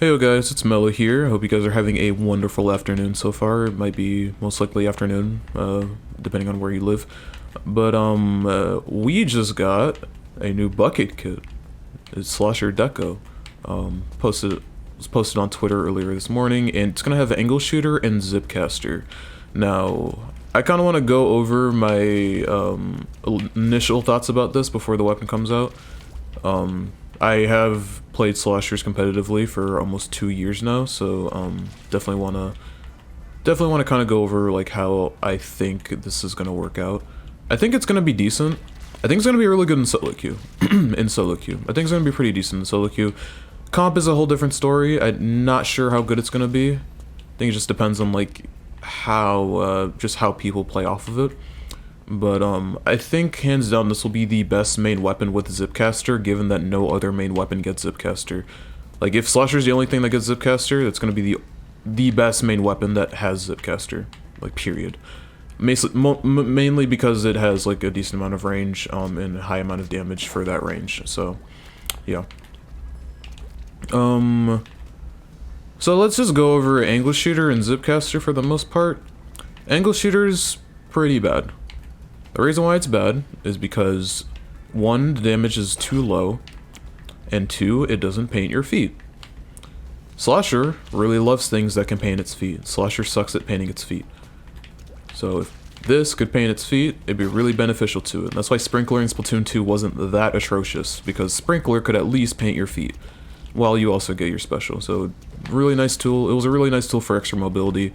Hey yo guys, it's Mellow here. I hope you guys are having a wonderful afternoon so far. It might be most likely afternoon, depending on where you live. But we just got a new bucket kit. It's Slosher Deco. Was posted on Twitter earlier this morning, and it's gonna have an angle shooter and zip caster. Now, I kind of want to go over my initial thoughts about this before the weapon comes out. I have played Sloshers competitively for almost 2 years now, so definitely wanna kind of go over like how I think this is gonna work out. I think it's gonna be decent. I think it's gonna be really good in solo queue. In solo queue, I think it's gonna be pretty decent in solo queue. Comp is a whole different story. I'm not sure how good it's gonna be. I think it just depends on like how just how people play off of it. But I think hands down this will be the best main weapon with Zipcaster, given that no other main weapon gets Zipcaster. Like if Slosher's the only thing that gets Zipcaster, that's gonna be the best main weapon that has Zipcaster. Like period. Mainly because it has like a decent amount of range and a high amount of damage for that range. So yeah. So let's just go over angle shooter and Zipcaster for the most part. Angle shooter's pretty bad. The reason why it's bad is because 1, the damage is too low, and 2, it doesn't paint your feet. Slosher really loves things that can paint its feet. Slosher sucks at painting its feet. So if this could paint its feet, it'd be really beneficial to it. That's why Sprinkler in Splatoon 2 wasn't that atrocious, because Sprinkler could at least paint your feet, while you also get your special. So really nice tool. It was a really nice tool for extra mobility,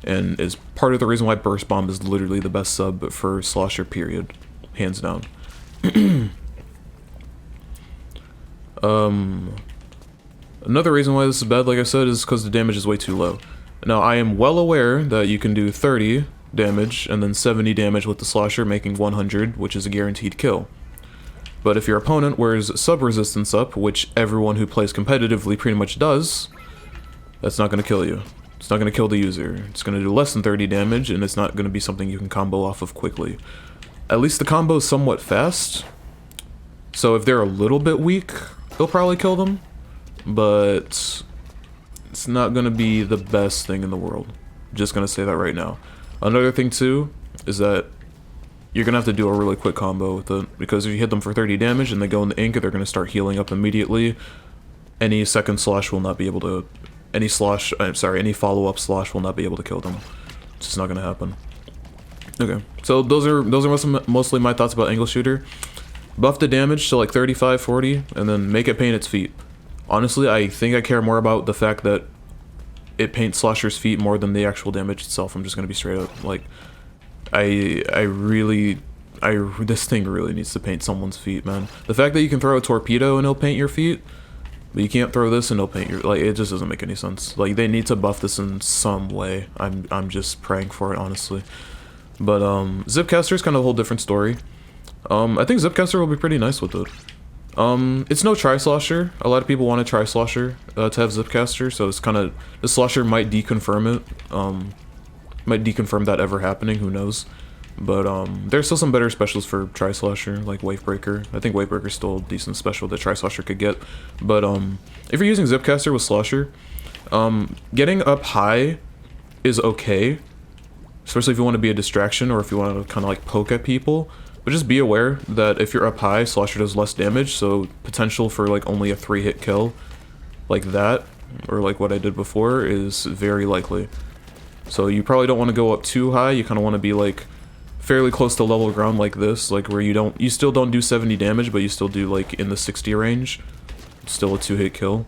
and is part of the reason why Burst Bomb is literally the best sub for Slosher, period. Hands down. Another reason why this is bad, like I said, is because the damage is way too low. Now, I am well aware that you can do 30 damage and then 70 damage with the Slosher, making 100, which is a guaranteed kill. But if your opponent wears sub-resistance up, which everyone who plays competitively pretty much does, that's not going to kill you. It's not going to kill the user. It's going to do less than 30 damage, and it's not going to be something you can combo off of quickly. At least the combo is somewhat fast, so if they're a little bit weak, they'll probably kill them, but it's not going to be the best thing in the world. Just going to say that right now. Another thing, too, is that you're going to have to do a really quick combo with it, because if you hit them for 30 damage and they go in the ink, they're going to start healing up immediately. Any second slosh will not be able to... Any follow-up slosh will not be able to kill them. It's just not going to happen. Okay, so those are mostly my thoughts about angle shooter. Buff the damage to like 35, 40, and then make it paint its feet. Honestly, I think I care more about the fact that it paints Slosher's feet more than the actual damage itself. I'm just going to be straight up. Like, this thing really needs to paint someone's feet, man. The fact that you can throw a torpedo and it'll paint your feet, but you can't throw this and it'll paint your... Like, it just doesn't make any sense. Like, they need to buff this in some way. I'm just praying for it, honestly. But, Zipcaster is kind of a whole different story. I think Zipcaster will be pretty nice with it. It's no Tri-Slosher. A lot of people want a Tri-Slosher to have Zipcaster, so it's kind of... The Slosher might deconfirm it. Might deconfirm that ever happening, who knows. But there's still some better specials for Tri-Slosher, like Wavebreaker. I think Wavebreaker's still a decent special that Tri-Slosher could get. But if you're using Zipcaster with Slosher, getting up high is okay. Especially if you want to be a distraction or if you want to kind of like poke at people. But just be aware that if you're up high, Slosher does less damage, so potential for like only a 3-hit kill like that, or like what I did before, is very likely. So you probably don't want to go up too high. You kind of want to be like fairly close to level ground like this, like where you still don't do 70 damage, but you still do like in the 60 range. Still a 2-hit kill.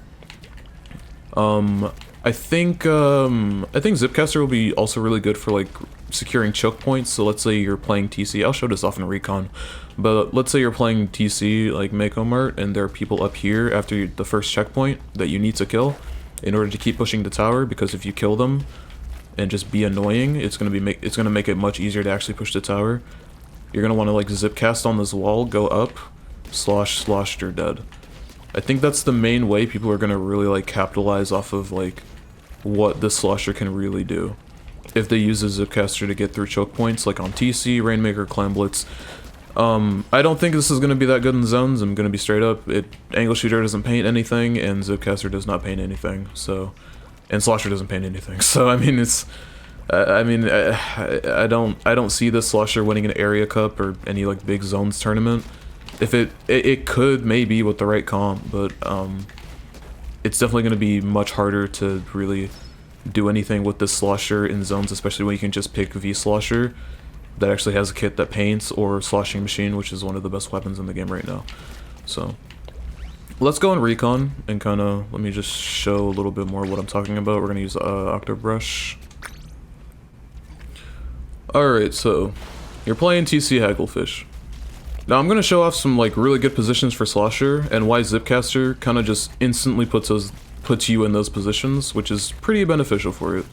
I think Zipcaster will be also really good for like securing choke points. So let's say you're playing TC. I'll show this off in Recon, but let's say you're playing TC like Mako Mart, and there are people up here after the first checkpoint that you need to kill in order to keep pushing the tower. Because if you kill them and just be annoying, it's gonna make it much easier to actually push the tower. You're gonna want to like zip cast on this wall, go up, slosh, you're dead. I think that's the main way people are gonna really like capitalize off of like what this Slosher can really do. If they use a Zipcaster to get through choke points like on TC, Rainmaker, Clam Blitz. I don't think this is going to be that good in zones. I'm going to be straight up. Angle Shooter doesn't paint anything, and Zipcaster does not paint anything. So, and Slosher doesn't paint anything. So I mean, I don't see this Slosher winning an area cup or any like big zones tournament. If it could maybe with the right comp, but it's definitely going to be much harder to really do anything with this Slosher in zones, especially when you can just pick V Slosher that actually has a kit that paints, or Sloshing Machine, which is one of the best weapons in the game right now. So let's go on Recon and kind of let me just show a little bit more what I'm talking about. We're going to use Octobrush. Alright, so you're playing TC Hagglefish. Now I'm going to show off some like really good positions for Slosher, and why Zipcaster kind of just instantly puts you in those positions, which is pretty beneficial for it.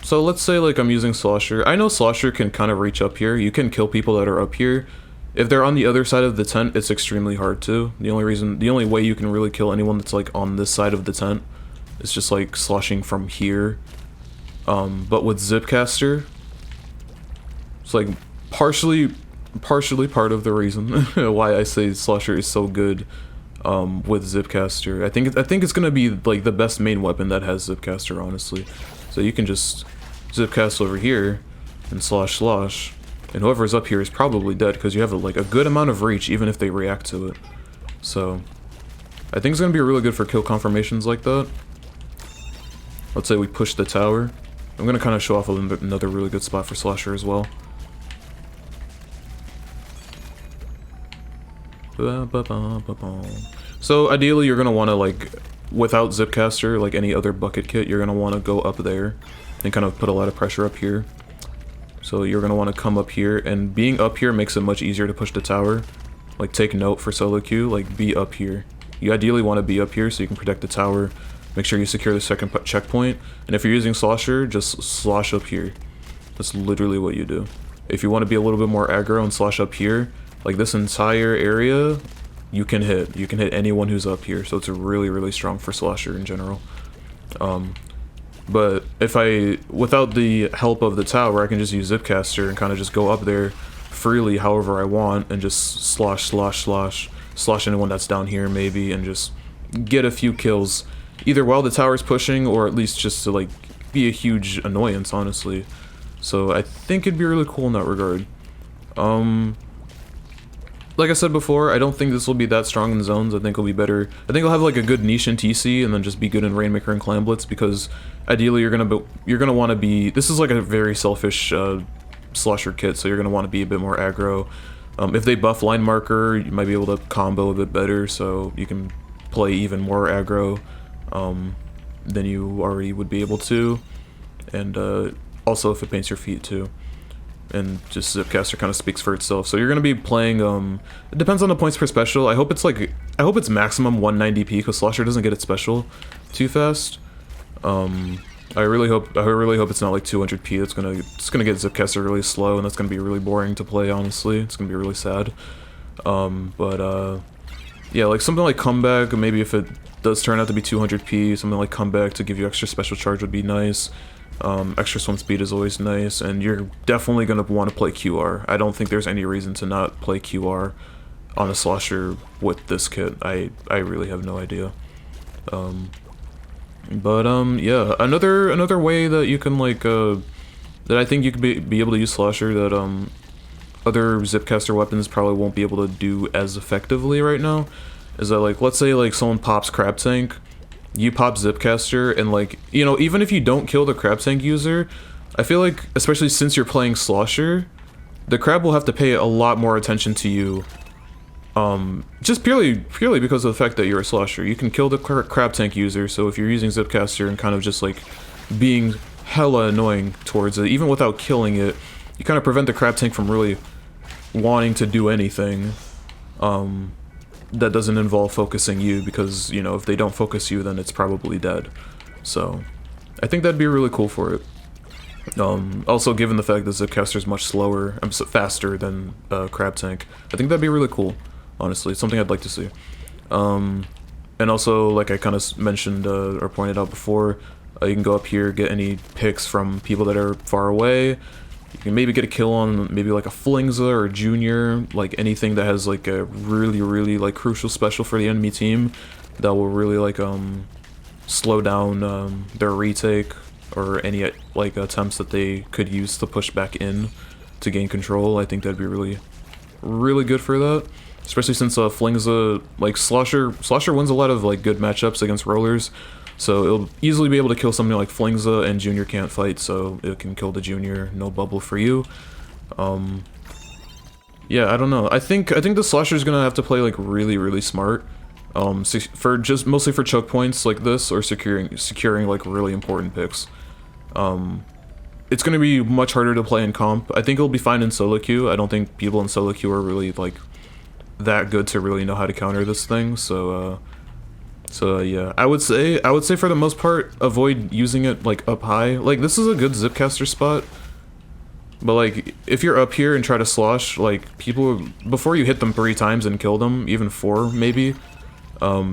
So let's say like I'm using Slosher. I know Slosher can kind of reach up here. You can kill people that are up here. If they're on the other side of the tent, it's extremely hard to. The only way you can really kill anyone that's like on this side of the tent is just like sloshing from here. But with Zipcaster, it's like partially part of the reason why I say Slosher is so good with Zipcaster. I think it's gonna be like the best main weapon that has Zipcaster, honestly. So you can just Zipcast over here and slosh, and whoever's up here is probably dead because you have like a good amount of reach even if they react to it. So I think it's gonna be really good for kill confirmations like that. Let's say we push the tower. I'm gonna kind of show off another really good spot for Slosher as well. So ideally you're gonna want to like, without Zipcaster, like any other bucket kit, you're gonna want to go up there and kind of put a lot of pressure up here. So you're gonna want to come up here, and being up here makes it much easier to push the tower. Like take note for solo queue, like be up here. You ideally want to be up here so you can protect the tower. Make sure you secure the second checkpoint, and if you're using Slosher, just slosh up here. That's literally what you do. If you want to be a little bit more aggro and slosh up here, like this entire area, you can hit anyone who's up here, so it's really strong for Slosher in general. But without the help of the tower, I can just use Zipcaster and kind of just go up there freely however I want and just slosh anyone that's down here maybe, and just get a few kills either while the tower's pushing or at least just to like be a huge annoyance, honestly. So I think it'd be really cool in that regard. Like I said before, I don't think this will be that strong in zones. I think it'll be better. I think it'll have like a good niche in TC and then just be good in Rainmaker and Clan Blitz, because ideally you're gonna want to be. This is like a very selfish Slosher kit, so you're gonna want to be a bit more aggro. If they buff Line Marker, you might be able to combo a bit better, so you can play even more aggro than you already would be able to, and also if it paints your feet too. And just Zipcaster kind of speaks for itself. So you're gonna be playing. It depends on the points per special. I hope it's maximum 190p because Slosher doesn't get its special too fast. I really hope it's not like 200p. It's gonna get Zipcaster really slow, and that's gonna be really boring to play. Honestly, it's gonna be really sad. Yeah, like something like Comeback. Maybe if it does turn out to be 200p, something like Comeback to give you extra special charge would be nice. Extra swim speed is always nice, and you're definitely going to want to play QR. I don't think there's any reason to not play QR on a Slosher with this kit. I really have no idea. Yeah, another way that you can like that I think you could be able to use Slosher that other Zipcaster weapons probably won't be able to do as effectively right now is that, like, let's say like someone pops Crab Tank. You pop Zipcaster, and like, you know, even if you don't kill the Crab Tank user, I feel like, especially since you're playing Slosher, the crab will have to pay a lot more attention to you. Just purely because of the fact that you're a Slosher. You can kill the Crab Tank user, so if you're using Zipcaster and kind of just like being hella annoying towards it, even without killing it, you kind of prevent the Crab Tank from really wanting to do anything. That doesn't involve focusing you, because, you know, if they don't focus you, then it's probably dead. So I think that'd be really cool for it. Also, given the fact that Zipcaster is much slower, faster than Crab Tank, I think that'd be really cool. Honestly, it's something I'd like to see. And also, like I kind of mentioned or pointed out before, you can go up here, get any picks from people that are far away, You can maybe get a kill on maybe like a Flingza or Junior, like anything that has like a really like crucial special for the enemy team that will really like slow down their retake or any like attempts that they could use to push back in to gain control. I think that'd be really good for that, especially since Flingza, like Slosher wins a lot of like good matchups against rollers, so it'll easily be able to kill something like Flingza, and Junior can't fight, so it can kill the Junior, no bubble for you. Yeah, I don't know. I think the Slosher's gonna have to play like really smart, for just mostly for choke points like this, or securing like really important picks. It's gonna be much harder to play in comp. I think it'll be fine in solo queue. I don't think people in solo queue are really like that good to really know how to counter this thing. So yeah, I would say for the most part, avoid using it like up high. Like this is a good zipcaster spot, but like if you're up here and try to slosh, like people, before you hit them 3 times and kill them, even 4 maybe,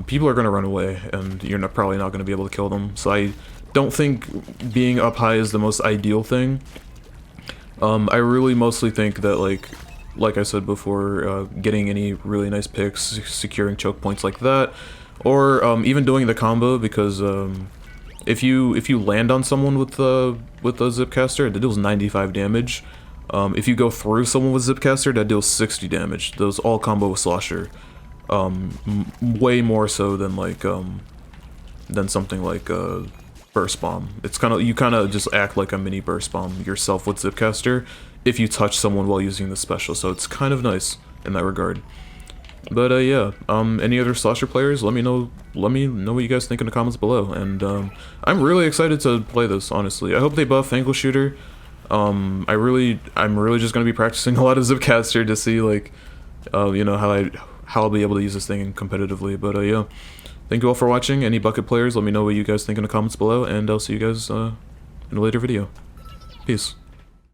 people are gonna run away, and you're probably not gonna be able to kill them. So I don't think being up high is the most ideal thing. I really mostly think that like I said before, getting any really nice picks, securing choke points like that, or even doing the combo, because if you land on someone with a zipcaster, that deals 95 damage. If you go through someone with zipcaster, that deals 60 damage. Those all combo with Slosher. Way more so than like than something like burst bomb. It's you kind of just act like a mini burst bomb yourself with zipcaster if you touch someone while using the special, so it's kind of nice in that regard. But yeah, any other Slosher players, let me know what you guys think in the comments below, and I'm really excited to play this, honestly. I hope they buff Angle Shooter. I'm really just gonna be practicing a lot of zipcaster to see like you know, how I'll be able to use this thing competitively. But yeah, thank you all for watching. Any bucket players, let me know what you guys think in the comments below, and I'll see you guys in a later video. Peace.